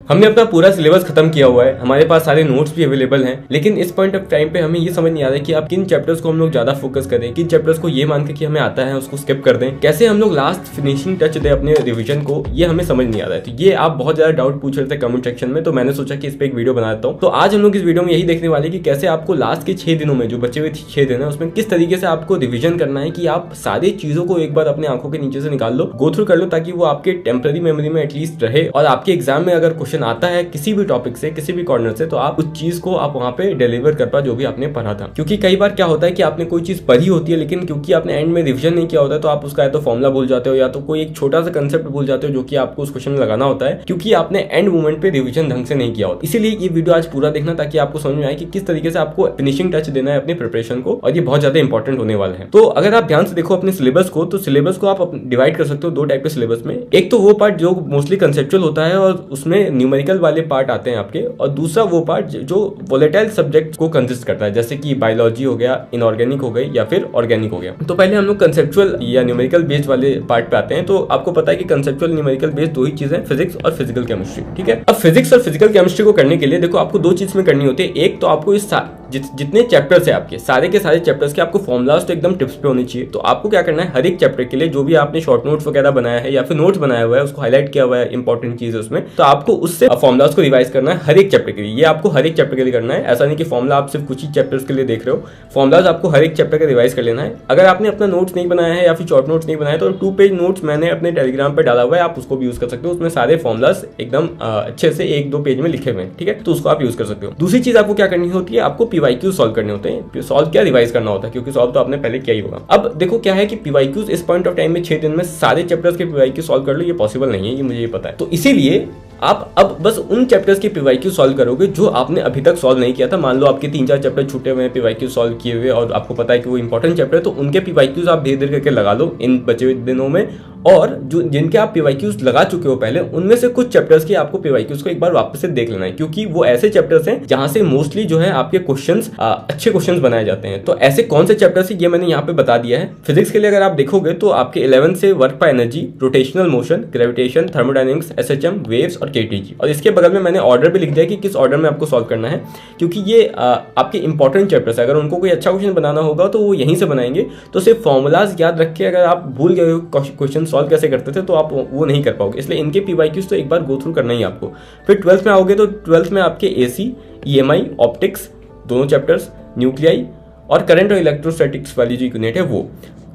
हमने अपना पूरा सिलेबस खत्म किया हुआ है, हमारे पास सारे नोट्स भी अवेलेबल हैं, लेकिन इस पॉइंट ऑफ टाइम पे हमें ये समझ नहीं आ रहा है कि आप किन चैप्टर्स को हम लोग ज्यादा फोकस करें, किन चैप्टर्स को ये मान के कि हमें आता है उसको स्किप कर दें, कैसे हम लोग लास्ट फिनिशिंग टच दें अपने रिवीजन को, ये हमें समझ नहीं आ रहा है। तो ये आप बहुत ज्यादा डाउट पूछ रहे थे कमेंट सेक्शन में, तो मैंने सोचा कि इस पे एक वीडियो बना देता हूँ। तो आज हम लोग इस वीडियो में यही देखने वाले कि कैसे आपको लास्ट के 6 दिनों में, जो बचे हुए 6 दिन है, उसमें किस तरीके से आपको रिविजन करना है कि आप सारी चीजों को एक बार अपने आंखों के नीचे से निकाल लो, गो थ्रू कर लो, ताकि वो आपके टेम्पररी मेमोरी में एटलीस्ट रहे और आपके एग्जाम में अगर क्वेश्चन आता है किसी भी टॉपिक से, किसी भी कॉर्नर से, तो आप उस चीज को आप वहां पे डिलीवर कर पाओ जो भी आपने पढ़ा था। क्योंकि कई बार क्या होता है कि आपने कोई चीज पढ़ी होती है, लेकिन क्योंकि आपने एंड में रिविजन नहीं किया होता है, तो आप उसका या तो फॉर्मुला भूल जाते हो या तो कोई एक छोटा सा कंसेप्ट भूल जाते हो जो कि आपको उस क्वेश्चन में लगाना होता है, क्योंकि आपने एंड मोमेंट पे रिविजन ढंग से नहीं किया होता। इसीलिए ये वीडियो आज पूरा देखना ताकि आपको समझ में आए कि किस तरीके से आपको फिनिशिंग टच देना है अपनी प्रिपरेशन को, और ये बहुत ज्यादा इंपॉर्टेंट होने वाला है। तो अगर आप ध्यान से देखो अपने सिलेबस को, तो सिलेबस को आप डिवाइड कर सकते हो 2 टाइप के सिलेबस में। एक तो वो पार्ट जो मोस्टली कंसेप्चुअल होता है और उसमें न्यूमेरिकल वाले पार्ट आते हैं आपके, और दूसरा वो पार्ट जो वोलेटाइल सब्जेक्ट को कंसिस्ट करता है, जैसे कि बायोलॉजी हो गया, इनऑर्गेनिक हो गई या फिर ऑर्गेनिक हो गया। तो पहले हम लोग कंसेप्चुअल या न्यूमेरिकल बेस्ड वाले पार्ट पे आते हैं। तो आपको पता है कि कंसेप्चुअल न्यूमेरिकल बेस्ड 2 ही चीजें, फिजिक्स और फिजिकल केमिस्ट्री, ठीक है। अब फिजिक्स और फिजिकल केमिस्ट्री को करने के लिए देखो आपको 2 चीज में करनी होती है। एक तो आपको इस जितने चैप्टर्स है आपके, सारे के सारे चैप्टर्स के आपको फॉर्मुलाज तो एकदम टिप्स पे होने चाहिए। तो आपको क्या करना है, हर एक चैप्टर के लिए जो भी आपने शॉर्ट नोट्स वगैरह बनाया है या फिर नोट्स बनाया हुआ है, उसको हाईलाइट किया हुआ है इंपॉर्टेंट चीज है उसमें, तो आपको उससे फॉर्मुलाज को रिवाइज करना है हर एक चैप्टर के लिए। ये आपको हर एक चैप्टर के लिए करना है, ऐसा नहीं कि फॉर्मुला आप सिर्फ कुछ ही चैप्टर्स के लिए देख रहे हो, फॉर्मुलाज आपको हर एक चैप्टर का रिवाइज कर लेना है। अगर आपने अपना नोट्स नहीं बनाया है या फिर शॉर्ट नोट्स नहीं बनाया, तो 2 पेज नोट्स मैंने अपने टेलीग्राम पर डाला हुआ है, आप उसको भी यूज कर सकते हो। उसमें सारे फॉर्मुलाज एकदम अच्छे से 1-2 पेज में लिखे हुए हैं, ठीक है, तो उसको आप यूज कर सकते हो। दूसरी चीज आपको क्या करनी होती है, आपको पीवाईक्यू सॉल्व करने होते हैं। सॉल्व क्या, रिवाइज करना होता है, क्योंकि सॉल्व तो आपने पहले किया ही होगा। अब देखो क्या है कि पीवाईक्यूज इस पॉइंट ऑफ टाइम में 6 दिन में सारे चैप्टर्स के पीवाईक्यू सॉल्व कर लो, ये पॉसिबल नहीं है, ये मुझे पता है। तो इसीलिए आप अब बस उन चैप्टर्स के पीवाईक्यू सॉल्व करोगे जो आपने अभी तक सॉल्व नहीं किया था। मान लो आपके 3-4 चैप्टर छूटे हुए हैं पीवाईक्यू सॉल्व किए हुए, और आपको पता है कि वो इंपॉर्टेंट चैप्टर है, तो उनके पीवाईक्यूज आप धीरे धीरे करके लगा लो इन बचे हुए दिनों में। और जो जिनके आप पीवाईक्यूज लगा चुके हो पहले, उनमें से कुछ चैप्टर्स के आपको पीवाईक्यूज को एक बार वापस से देख लेना है, क्योंकि वो ऐसे चैप्टर्स हैं जहां से मोस्टली जो है आपके क्वेश्चंस अच्छे क्वेश्चंस बनाए जाते हैं। तो ऐसे कौन से चैप्टर्स है ये मैंने यहाँ पे बता दिया है। फिजिक्स के लिए अगर आप देखोगे तो आपके 11 से work by energy, rotational motion, gravitation, thermodynamics, SHM, waves और केटीजी, और इसके बगल में मैंने ऑर्डर भी लिख दिया कि किस ऑर्डर में आपको सॉल्व करना है, क्योंकि ये आपके इंपॉर्टेंट चैप्टर्स है। अगर उनको कोई अच्छा क्वेश्चन बनाना होगा तो वो यहीं से बनाएंगे। तो सिर्फ फॉर्मुलाज याद रख के अगर आप भूल गए हो क्वेश्चन सॉल्व कैसे करते थे, तो आप वो नहीं कर पाओगे। इसलिए इनके पीवाईक्यूज तो एक बार गो थ्रू करना ही आपको। फिर 12th में आओगे तो 12th में आपके एसी, ईएमआई, ऑप्टिक्स दोनों चैप्टर्स, न्यूक्लियाई और करंट और इलेक्ट्रोस्टैटिक्स वाली जो यूनिट है वो।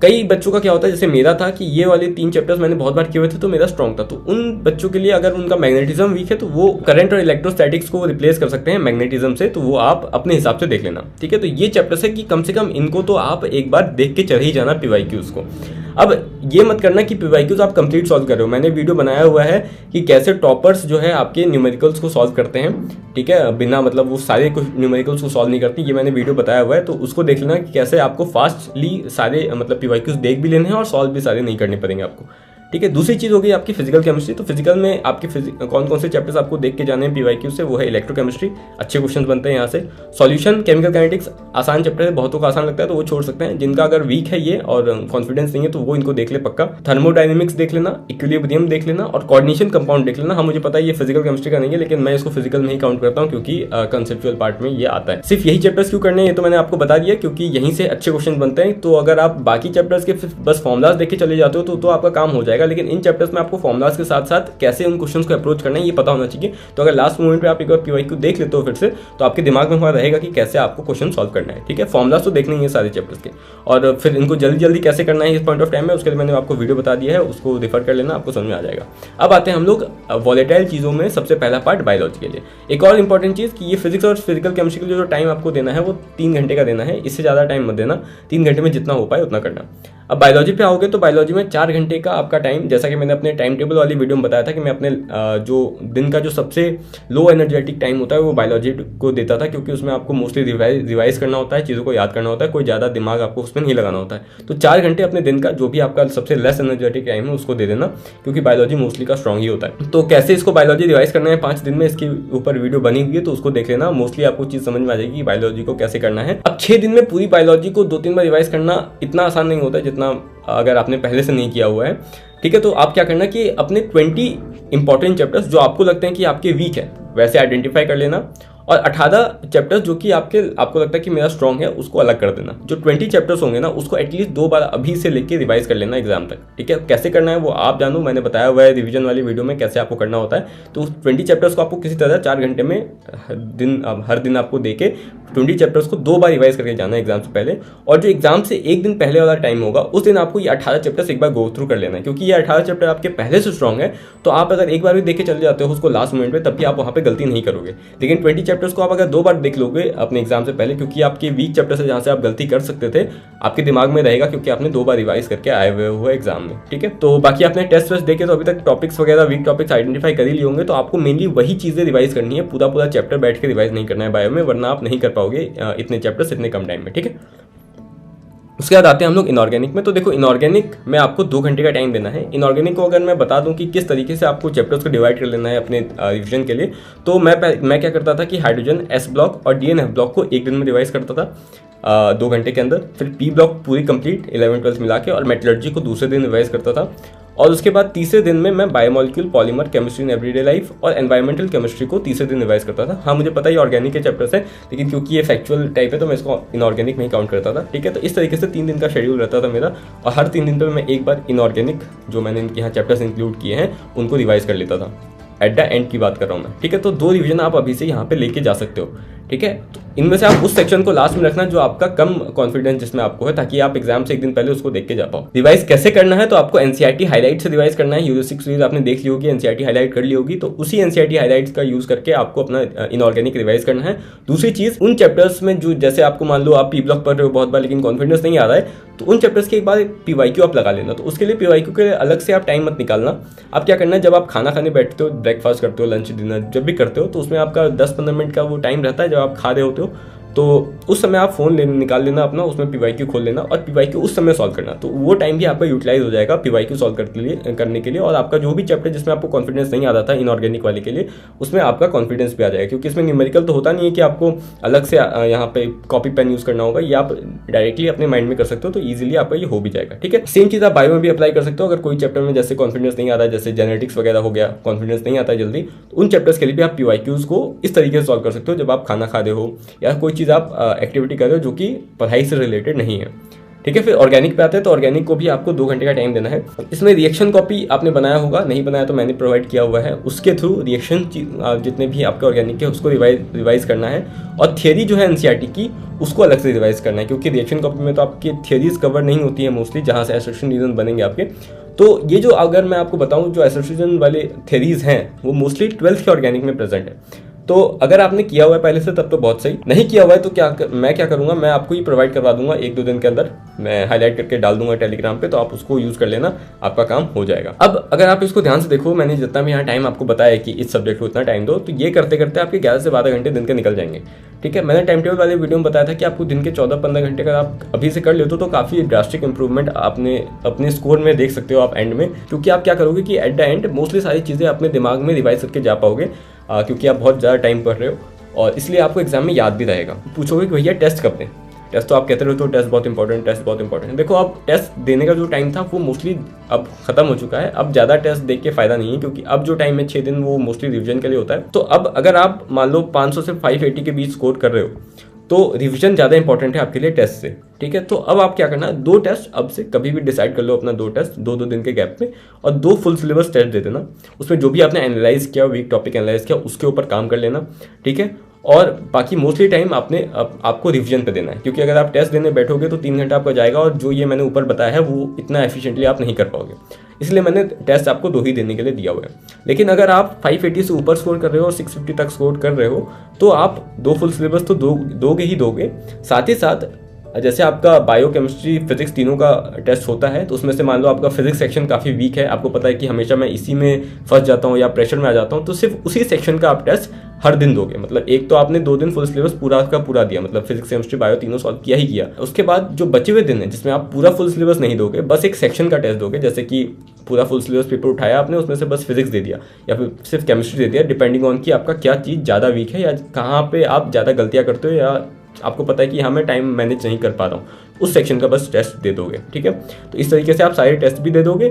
कई बच्चों का क्या होता है, जैसे मेरा था कि ये वाले 3 चैप्टर्स मैंने बहुत बार किए हुए थे तो मेरा स्ट्रॉन्ग था। तो उन बच्चों के लिए अगर उनका मैग्नेटिज्म वीक है तो वो करंट और इलेक्ट्रोस्टैटिक्स को रिप्लेस कर सकते हैं मैग्नेटिज्म से, तो वो आप अपने हिसाब से देख लेना, ठीक है। तो ये चैप्टर्स है कि कम से कम इनको तो आप एक बार देख के चढ़ ही जाना पीवाईक्यूज को। अब ये मत करना कि पीवाईक्यूज आप कंप्लीट सॉल्व कर रहे हो। मैंने वीडियो बनाया हुआ है कि कैसे टॉपर्स जो है आपके न्यूमेरिकल्स को सॉल्व करते हैं, ठीक है, बिना मतलब वो सारे न्यूमेरिकल्स को सॉल्व नहीं करती, ये मैंने वीडियो बताया हुआ है। तो उसको देख लेना कि कैसे आपको फास्टली सारे मतलब पीवाईक्यूज देख भी लेने हैं और सॉल्व भी सारे नहीं करने पड़ेंगे आपको, ठीक है। दूसरी चीज हो गई आपकी फिजिकल केमिस्ट्री। तो फिजिकल में आपके कौन कौन से चैप्टर्स आपको देख के जाने हैं पीवाईक्यू से, वो है इलेक्ट्रोकेमिस्ट्री, अच्छे क्वेश्चंस बनते हैं यहाँ से। सॉल्यूशन, केमिकल काइनेटिक्स आसान चैप्टर है, बहुतों को आसान लगता है तो वो छोड़ सकते हैं। जिनका अगर वीक है ये और कॉन्फिडेंस नहीं है तो वो इनको देख ले पक्का। थर्मोडायनेमिक्स देख लेना, इक्विलिब्रियम देख लेना और कोऑर्डिनेशन कंपाउंड देख लेना। हाँ मुझे पता है ये फिजिकल केमिस्ट्री का नहीं है, लेकिन मैं इसको फिजिकल में ही काउंट करता हूँ क्योंकि कंसेप्चुअल पार्ट में ये आता है। सिर्फ यही चैप्टर्स क्यों करने हैं ये तो मैंने आपको बता दिया, क्योंकि यहीं से अच्छे क्वेश्चन बनते हैं। तो अगर आप बाकी चैप्टर्स के बस फॉर्मुलाज देख के चले जाते हो तो आपका काम हो जाएगा, लेकिन इन चैप्टर्स में आपको फॉर्मुलाज के साथ साथ कैसे उन क्वेश्चंस को अप्रोच करना है ये पता होना चाहिए। तो अगर लास्ट मोमेंट पे आप एक बार पीवाईक्यू देख लेते हो फिर से, तो आपके दिमाग में वहां रहेगा कि कैसे आपको क्वेश्चन सॉल्व करना है, ठीक है। फॉर्मुलाज तो देखने ही है सारे चैप्टर्स के, और फिर इनको जल्दी जल्दी कैसे करना है इस पॉइंट ऑफ टाइम में उसके लिए मैंने आपको वीडियो बता दिया है, उसको रेफर कर लेना, आपको समझ में आ जाएगा। अब आते हैं हम लोग वॉलेटाइल चीजों में सबसे पहला पार्ट बायोलॉजी के लिए। एक और इंपॉर्टेंट चीज कि ये फिजिक्स और फिजिकल केमिस्ट्री के लिए जो टाइम आपको देना है वो 3 घंटे का देना है, इससे ज्यादा टाइम मत देना, 3 घंटे में जितना हो पाए उतना करना। अब बायोलॉजी पे आओगे तो बायोलॉजी में 4 घंटे का आपका टाइम, जैसा कि मैंने अपने टाइम टेबल वाली वीडियो में बताया था कि मैं अपने जो दिन का जो सबसे लो एनर्जेटिक टाइम होता है वो बायोलॉजी को देता था, क्योंकि उसमें आपको मोस्टली रिवाइज करना होता है, चीज़ों को याद करना होता है, कोई ज़्यादा दिमाग आपको उसमें नहीं लगाना होता है। तो 4 घंटे अपने दिन का जो भी आपका सबसे लेस एनर्जेटिक टाइम है उसको दे देना, क्योंकि बायोलॉजी मोस्टली का स्ट्रॉन्ग ही होता है। तो कैसे इसको बायोलॉजी रिवाइज करना है 5 दिन में, इसके ऊपर वीडियो बनी हुई है तो उसको देख लेना, मोस्टली आपको चीज़ समझ में आ जाएगी कि बायोलॉजी को कैसे करना है। अब 6 दिन में पूरी बायोलॉजी को 2-3 बार रिवाइज करना इतना आसान नहीं होता है जितना अगर आपने पहले से नहीं किया हुआ है, ठीक है। तो आप क्या करना कि अपने 20 इंपॉर्टेंट चैप्टर्स जो आपको लगते हैं कि आपके वीक है वैसे आइडेंटिफाई कर लेना, और 18 चैप्टर्स जो कि आपको लगता है कि मेरा स्ट्रॉन्ग है उसको अलग कर देना। जो 20 चैप्टर्स होंगे ना उसको एटलीस्ट 2 बार अभी से लेके रिवाइज कर लेना एग्जाम तक। ठीक है, कैसे करना है वो आप जानो, मैंने बताया हुआ है रिवीजन वाली वीडियो में कैसे आपको करना होता है। तो 20 चैप्टर्स को आपको किसी तरह 4 घंटे में हर दिन आपको देके 20 चैप्टर्स को 2 बार रिवाइज करके जाना है एग्जाम से पहले। और जो एग्जाम से एक दिन पहले वाला टाइम होगा उस दिन आपको ये 18 चैप्टर्स एक बार गो थ्रू कर लेना है, क्योंकि ये 18 चैप्टर आपके पहले से स्ट्रॉन्ग है। तो आप अगर एक बार भी देख के चले जाते हो उसको लास्ट मोमेंट में, तब भी आप वहाँ पे गलती नहीं करोगे। लेकिन 20 चैप्टर्स को आप अगर 2 बार देख लोगे अपने एग्जाम से पहले, क्योंकि आपके वीक चैप्टर से जहाँ से आप गलती कर सकते थे आपके दिमाग में रहेगा, क्योंकि आपने 2 बार रिवाइज करके आए हुए हो एग्जाम में। ठीक है, तो बाकी आपने टेस्ट वेस्ट देखे तो अभी तक टॉपिक्स वगैरह वीक टॉपिक्स आइडेंटिफाई कर ही लिए होंगे। तो आपको मेनली वही चीजें रिवाइज करनी है, पूरा चैप्टर बैठ के रिवाइज नहीं करना है बायो में, वरना आप नहीं कर पाओगे इतने चैप्टर्स इतने कम टाइम में। ठीक है, उसके बाद आते हैं हम लोग इनऑर्गेनिक में। तो देखो इनऑर्गेनिक में आपको 2 घंटे का टाइम देना है। इनऑर्गेनिक को अगर मैं बता दूं कि किस तरीके से आपको चैप्टर्स को डिवाइड कर लेना है अपने रिविजन के लिए, तो मैं क्या करता था कि हाइड्रोजन एस ब्लॉक और डीएनएफ ब्लॉक को एक दिन में रिवाइज करता था 2 घंटे के अंदर। फिर पी ब्लॉक पूरी कंप्लीट 11 12 मिला के, और मेटलर्जी को दूसरे दिन रिवाइज करता था। और उसके बाद तीसरे दिन में मैं biomolecule, polymer, chemistry in everyday life और एनवायरमेंटल केमिस्ट्री को तीसरे दिन रिवाइज करता था। हाँ मुझे पता है ये ऑर्गेनिक के चैप्टर्स है, लेकिन क्योंकि ये फैक्चुअल टाइप है तो मैं इसको इनऑर्गेनिक में ही काउंट करता था। ठीक है, तो इस तरीके से 3 दिन का शेड्यूल रहता था मेरा, और हर 3 दिन पर मैं एक बार इनऑर्गेनिक जो मैंने इनके यहाँ चैप्टर्स इंक्लूड किए हैं उनको रिवाइज कर लेता था। एट द एंड की बात कर रहा हूँ मैं। ठीक है, तो 2 रिवीजन आप अभी से यहाँ पे लेके जा सकते हो। ठीक है, तो इनमें से आप उस सेक्शन को लास्ट में रखना जो आपका कम कॉन्फिडेंस जिसमें आपको है, ताकि आप एग्जाम से एक दिन पहले उसको देख के जा पाओ। रिवाइज कैसे करना है, तो आपको एनसीईआरटी हाईलाइट से रिवाइज करना है। यूरो 6 सीरीज आपने देख ली होगी, एनसीईआरटी हाईलाइट कर ली होगी, तो उसी एनसीईआरटी हाईलाइट्स का यूज करके आपको अपना इनऑर्गेनिक रिवाइज करना है। दूसरी चीज, उन चैप्टर्स में जो जैसे आपको मान लो आप पी ब्लॉक पढ़ रहे हो बहुत बार लेकिन कॉन्फिडेंस नहीं आ रहा है, तो उन चैप्टर्स के एक बार पीवाईक्यू आप लगा लेना। तो उसके लिए पीवाईक्यू के अलग से आप टाइम मत निकालना। आप क्या करना है, जब आप खाना खाने बैठते हो, ब्रेकफास्ट करते हो, लंच डिनर जब भी करते हो, तो उसमें आपका 10-15 मिनट का वो टाइम रहता है जब आप खा रहे होते हो, तो उस समय आप फोन निकाल लेना अपना, उसमें पीवाईक्यू खोल लेना और पीवाईक्यू उस समय सॉल्व करना। तो वो टाइम भी आपका यूटिलाइज हो जाएगा पीवाईक्यू सॉल्व करने के लिए, और आपका जो भी चैप्टर जिसमें आपको कॉन्फिडेंस नहीं आ रहा था इनऑर्गेनिक वाले के लिए, उसमें आपका कॉन्फिडेंस भी आ जाएगा। क्योंकि इसमें न्यूमेरिकल तो होता नहीं है कि आपको अलग से यहाँ पे कॉपी पेन यूज करना होगा, ये आप डायरेक्टली अपने माइंड में कर सकते हो, तो ईजिली आपका ये हो भी जाएगा। ठीक है, सेम चीज आप बायो में भी अप्लाई कर सकते हो। अगर कोई चैप्टर में जैसे कॉन्फिडेंस नहीं आता है, जैसे जेनेटिक्स वगैरह हो गया, कॉन्फिडेंस नहीं आता है जल्दी, तो उन चैप्टर्स के लिए भी आप पीवाईक्यूज को इस तरीके से सॉल्व कर सकते हो जब आप खाना खा रहे हो या कोई चीज़ आप एक्टिविटी कर रहे हो जो कि पढ़ाई से रिलेटेड नहीं है। ठीक है, फिर ऑर्गेनिक पे आते हैं। तो ऑर्गेनिक को भी आपको 2 घंटे का टाइम देना है। इसमें रिएक्शन कॉपी आपने बनाया होगा, नहीं बनाया तो मैंने प्रोवाइड किया हुआ है, उसके थ्रू रिएक्शन जितने भी आपके ऑर्गेनिक के उसको रिवाइज करना है। और थियरी जो है एनसीईआरटी की उसको अलग से रिवाइज करना है, क्योंकि रिएक्शन कॉपी में तो आपकी थियरीज कवर नहीं होती है मोस्टली, जहाँ से एसोसिएशन रीजन बनेंगे आपके। तो ये जो अगर मैं आपको बताऊँ जो एसोसिएशन वाले थियरीज हैं वो मोस्टली 12th के ऑर्गेनिक में प्रेजेंट है। तो अगर आपने किया हुआ है पहले से तब तो बहुत सही, नहीं किया हुआ है तो मैं क्या करूंगा, मैं आपको ये प्रोवाइड करवा दूंगा 1-2 दिन के अंदर, मैं हाईलाइट करके डाल दूंगा टेलीग्राम पे, तो आप उसको यूज कर लेना, आपका काम हो जाएगा। अब अगर आप इसको ध्यान से देखो, मैंने जितना भी यहाँ टाइम आपको बताया कि इस सब्जेक्ट को इतना टाइम दो, तो ये करते करते आपके 11 से 12 घंटे दिन के निकल जाएंगे। ठीक है, मैंने टाइम टेबल वाले वीडियो में बताया था कि आपको दिन के 14-15 घंटे अगर आप अभी से कर लेते हो तो काफी ड्रास्टिक इंप्रूवमेंट आपने अपने स्कोर में देख सकते हो आप एंड में। क्योंकि आप क्या करोगे कि एट द एंड मोस्टली सारी चीजें अपने दिमाग में रिवाइज करके जा पाओगे, क्योंकि आप बहुत ज़्यादा टाइम पढ़ रहे हो और इसलिए आपको एग्जाम में याद भी रहेगा। पूछोगे कि भैया टेस्ट कब दें, टेस्ट तो आप कहते रहते हो टेस्ट बहुत इंपॉर्टेंट, टेस्ट बहुत इंपॉर्टेंट। देखो अब टेस्ट देने का जो टाइम था वो मोस्टली अब खत्म हो चुका है, अब ज़्यादा टेस्ट देख के फायदा नहीं है, क्योंकि अब जो टाइम है 6 दिन वो मोस्टली रिवीजन के लिए होता है। तो अब अगर आप मान लो 500 से 580 के बीच स्कोर कर रहे हो तो रिवीजन ज़्यादा इंपॉर्टेंट है आपके लिए टेस्ट से। ठीक है, तो अब आप क्या करना, 2 टेस्ट अब से कभी भी डिसाइड कर लो अपना, 2 टेस्ट 2-2 दिन के गैप में, और 2 फुल सिलेबस टेस्ट दे देना। उसमें जो भी आपने एनालाइज किया, वीक टॉपिक एनालाइज किया, उसके ऊपर काम कर लेना। ठीक है, और बाकी मोस्टली टाइम आपको रिवीजन पे देना है, क्योंकि अगर आप टेस्ट देने बैठोगे तो 3 घंटा आपका जाएगा, और जो ये मैंने ऊपर बताया है वो इतना एफिशिएंटली आप नहीं कर पाओगे, इसलिए मैंने टेस्ट आपको 2 ही देने के लिए दिया हुआ है। लेकिन अगर आप 580 से ऊपर स्कोर कर रहे हो और 650 तक स्कोर कर रहे हो तो आप 2 फुल सिलेबस तो दोगे ही दोगे। साथ ही साथ जैसे आपका बायो, केमिस्ट्री, फिजिक्स तीनों का टेस्ट होता है, तो उसमें से मान लो आपका फिजिक्स सेक्शन काफ़ी वीक है, आपको पता है कि हमेशा मैं इसी में फंस जाता हूँ या प्रेशर में आ जाता हूँ, तो सिर्फ उसी सेक्शन का आप टेस्ट हर दिन दोगे। मतलब एक तो आपने 2 दिन फुल सिलेबस पूरा का पूरा दिया, मतलब फिजिक्स, केमिस्ट्री, बायो तीनों सॉल्व किया ही किया। उसके बाद जो बचे हुए दिन है जिसमें आप पूरा फुल सिलेबस नहीं दोगे, बस एक सेक्शन का टेस्ट दोगे, जैसे कि पूरा फुल सिलेबस पेपर उठाया आपने, उसमें से बस फिजिक्स दे दिया या फिर सिर्फ केमिस्ट्री दे दिया, डिपेंडिंग ऑन कि आपका क्या चीज़ ज़्यादा वीक है या कहाँ पे आप ज़्यादा गलतियाँ करते हो, या आपको पता है कि हाँ मैं टाइम मैनेज नहीं कर पा रहा हूँ, उस सेक्शन का बस टेस्ट दे दोगे, ठीक है। तो इस तरीके से आप सारे टेस्ट भी दे दोगे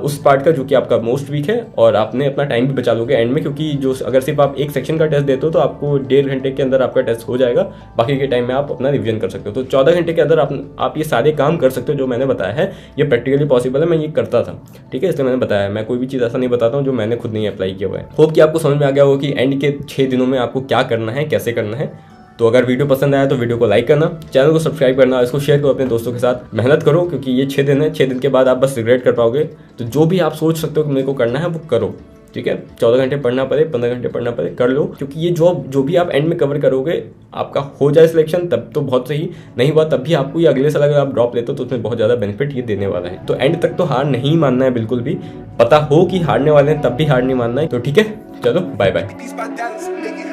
उस पार्ट का जो कि आपका मोस्ट वीक है, और आपने अपना टाइम भी बचा लोगे एंड में, क्योंकि जो अगर सिर्फ आप एक सेक्शन का टेस्ट देते हो तो आपको 1.5 घंटे के अंदर आपका टेस्ट हो जाएगा, बाकी के टाइम में आप अपना रिवीजन कर सकते हो। तो 14 घंटे के अंदर आप ये सारे काम कर सकते हो जो मैंने बताया है। ये प्रैक्टिकली पॉसिबल है, मैं ये करता था, ठीक है, इसलिए मैंने बताया। मैं कोई भी चीज़ ऐसा नहीं बताता हूँ जो मैंने खुद नहीं अप्लाई किया हुआ है। होप कि आपको समझ में आ गया होगा कि एंड के 6 दिनों में आपको क्या करना है, कैसे करना है। तो अगर वीडियो पसंद आया तो वीडियो को लाइक करना, चैनल को सब्सक्राइब करना, इसको शेयर करो अपने दोस्तों के साथ। मेहनत करो, क्योंकि ये 6 दिन है, 6 दिन के बाद आप बस रिग्रेट कर पाओगे। तो जो भी आप सोच सकते हो कि मेरे को करना है वो करो, ठीक है। 14 घंटे पढ़ना पड़े, 15 घंटे पढ़ना पड़े, कर लो, क्योंकि ये जॉब जो भी आप एंड में कवर करोगे, आपका हो जाए सिलेक्शन तब तो बहुत सही, नहीं हुआ तब भी आपको ये अगले साल अगर आप ड्रॉप लेते हो तो उसमें बहुत ज़्यादा बेनिफिट ये देने वाला है। तो एंड तक तो हार नहीं मानना है बिल्कुल भी, पता हो कि हारने वाले हैं तब भी हार नहीं मानना है। तो ठीक है, चलो बाय बाय।